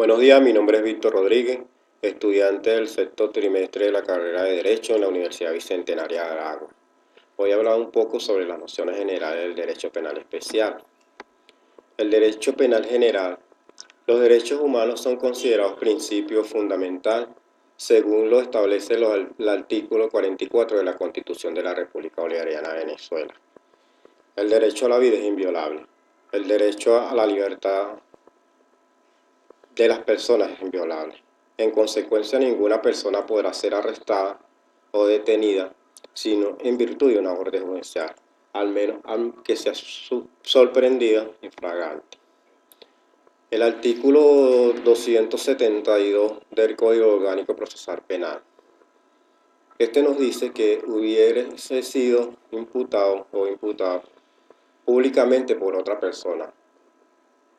Buenos días, mi nombre es Víctor Rodríguez, estudiante del sexto trimestre de la carrera de Derecho en la Universidad Bicentenaria de Aragua. Voy a hablar un poco sobre las nociones generales del derecho penal especial. El derecho penal general. Los derechos humanos son considerados principios fundamentales según lo establece el artículo 44 de la Constitución de la República Bolivariana de Venezuela. El derecho a la vida es inviolable. El derecho a la libertad de las personas es inviolable. En consecuencia, ninguna persona podrá ser arrestada o detenida sino en virtud de una orden judicial, al menos que sea sorprendida y flagrante. El artículo 272 del Código Orgánico Procesal Penal. Este nos dice que hubiese sido imputado o imputada públicamente por otra persona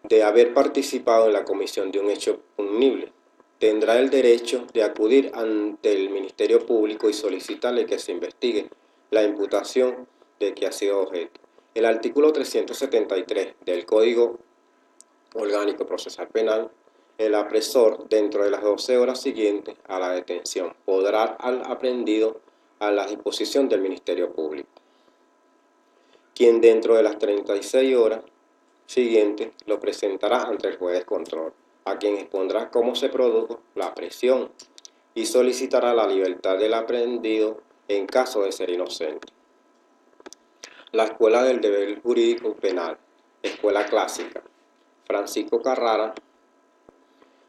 de haber participado en la comisión de un hecho punible, tendrá el derecho de acudir ante el Ministerio Público y solicitarle que se investigue la imputación de que ha sido objeto. El artículo 373 del Código Orgánico Procesal Penal, el apresor, dentro de las 12 horas siguientes a la detención, podrá al aprehendido a la disposición del Ministerio Público, quien dentro de las 36 horas siguiente lo presentará ante el juez de control, a quien expondrá cómo se produjo la presión y solicitará la libertad del aprehendido en caso de ser inocente. La Escuela del Deber Jurídico Penal, Escuela Clásica, Francisco Carrara,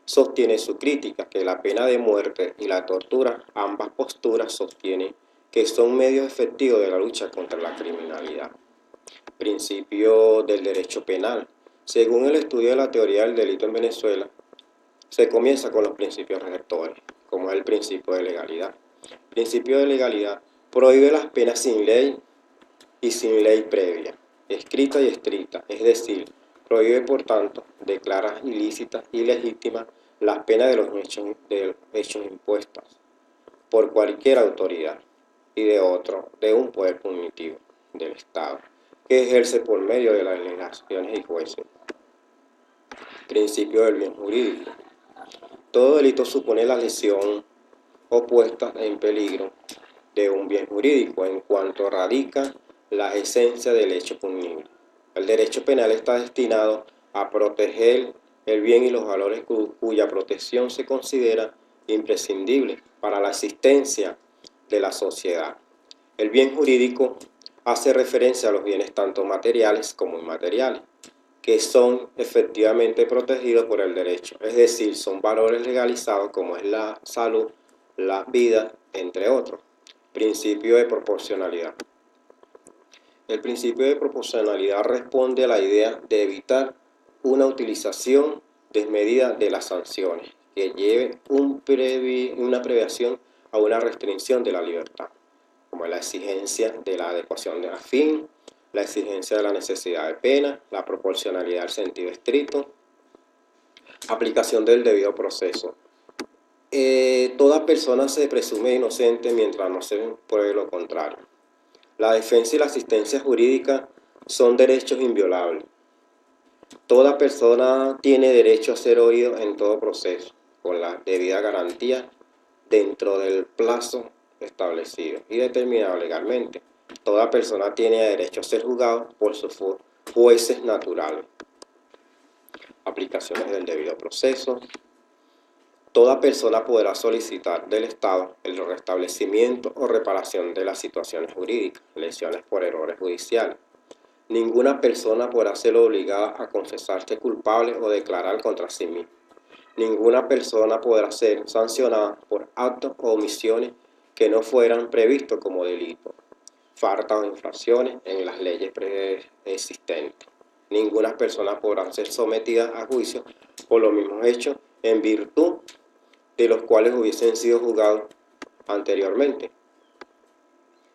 sostiene su crítica que la pena de muerte y la tortura, ambas posturas sostienen que son medios efectivos de la lucha contra la criminalidad. Principio del derecho penal. Según el estudio de la teoría del delito en Venezuela, se comienza con los principios rectores, como es el principio de legalidad. El principio de legalidad prohíbe las penas sin ley y sin ley previa, escrita y estricta, es decir, prohíbe por tanto, declara ilícitas y ilegítimas las penas de los hechos impuestas por cualquier autoridad y de un poder punitivo del Estado, que ejerce por medio de las legislaciones y jueces. Principio del bien jurídico. Todo delito supone la lesión o puesta en peligro de un bien jurídico en cuanto radica la esencia del hecho punible. El derecho penal está destinado a proteger el bien y los valores cuya protección se considera imprescindible para la existencia de la sociedad. El bien jurídico hace referencia a los bienes tanto materiales como inmateriales, que son efectivamente protegidos por el derecho, es decir, son valores legalizados como es la salud, la vida, entre otros. Principio de proporcionalidad. El principio de proporcionalidad responde a la idea de evitar una utilización desmedida de las sanciones, que lleve una previación a una restricción de la libertad, como la exigencia de la adecuación de la fin, la exigencia de la necesidad de pena, la proporcionalidad del sentido estricto, aplicación del debido proceso. Toda persona se presume inocente mientras no se pruebe lo contrario. La defensa y la asistencia jurídica son derechos inviolables. Toda persona tiene derecho a ser oído en todo proceso, con la debida garantía dentro del plazo establecido y determinado legalmente. Toda persona tiene derecho a ser juzgado por sus jueces naturales. Aplicaciones del debido proceso. Toda persona podrá solicitar del Estado el restablecimiento o reparación de las situaciones jurídicas, lesiones por errores judiciales. Ninguna persona podrá ser obligada a confesarse culpable o declarar contra sí misma. Ninguna persona podrá ser sancionada por actos o omisiones que no fueran previstos como delito, faltas o infracciones en las leyes preexistentes. Ninguna persona podrá ser sometida a juicio por los mismos hechos en virtud de los cuales hubiesen sido juzgados anteriormente.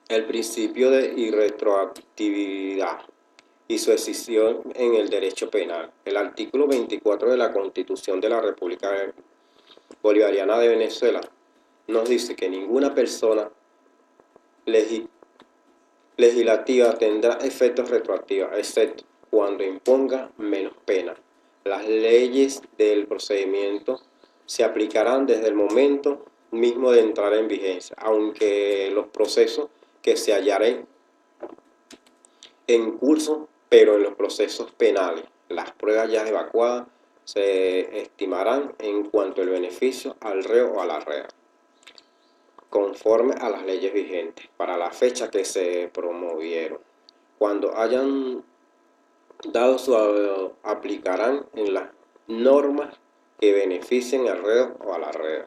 El principio de irretroactividad y su excepción en el derecho penal. El artículo 24 de la Constitución de la República Bolivariana de Venezuela nos dice que ninguna persona legislativa tendrá efectos retroactivos, excepto cuando imponga menos pena. Las leyes del procedimiento se aplicarán desde el momento mismo de entrar en vigencia, aunque los procesos que se hallaren en curso, pero en los procesos penales, las pruebas ya evacuadas se estimarán en cuanto al beneficio al reo o a la rea, conforme a las leyes vigentes, para la fecha que se promovieron. Cuando hayan dado su aplicarán en las normas que beneficien al reo o a la rea.